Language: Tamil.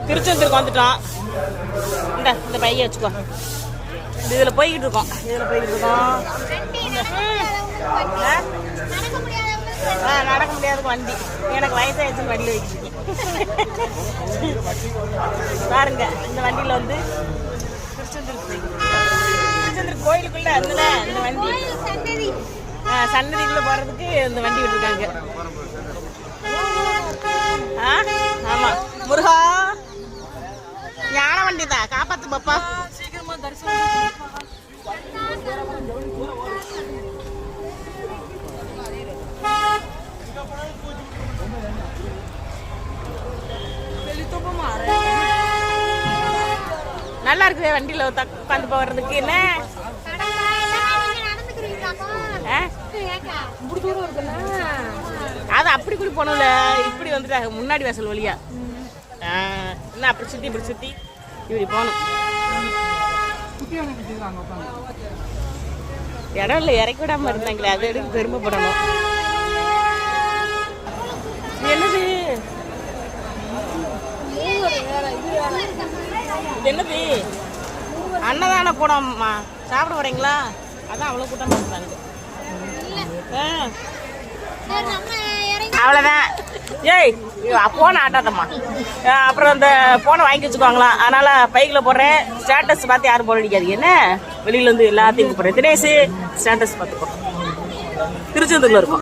திருச்செந்தூருக்கு வந்துட்டோம். இந்த பைய வச்சுக்கோ. இதில் போய்கிட்டு இருக்கோம். நடக்க முடியாதுக்கு வண்டி. எனக்கு வயசாயிடுச்சுன்னு வண்டி வைக்கிட்டு பாருங்க. இந்த வண்டியில் வந்து திருச்செந்தூர் கோயிலுக்குள்ள அதுல இந்த வண்டி சன்னதிக்குள்ள போறதுக்கு இந்த வண்டி விட்டுருக்காங்க. ஆமா முருகா ஞான வண்டி தான். காப்பாத்து பாப்பா. சீக்கிரமா தரிசனம். நல்லா இருக்குது வண்டியில உட்காந்து போறதுக்கு. என்ன அது அப்படி கூட போனோம்ல. இப்படி வந்துட்டாங்க முன்னாடி வாசல் வழியா. என்ன அப்படி சுத்தி இப்படி போகணும். இடம் இல்லை இறக்கி விடாம இருந்தாங்களே, அதை எடுத்து பெருமைப்படணும். என்னது என்னது அன்னதான போனோம்மா. சாப்பிட வரீங்களா? அதான் அவ்வளோ கூட்டமாக இருந்தாங்க. அவ்வளோதான். ஏய் போன ஆட்டாதம்மா. அப்புறம் இந்த போனை வாங்கி வச்சுக்குவாங்களா, அதனால பைக்கில் போடுறேன். ஸ்டேட்டஸ் பார்த்து யாரும் போட அடிக்காது. என்ன வெளியில இருந்து எல்லாத்தையும் போடுறேன். தினேஷ் ஸ்டேட்டஸ் பார்த்துக்கோ. திருச்செந்தூர்ல இருக்கும்.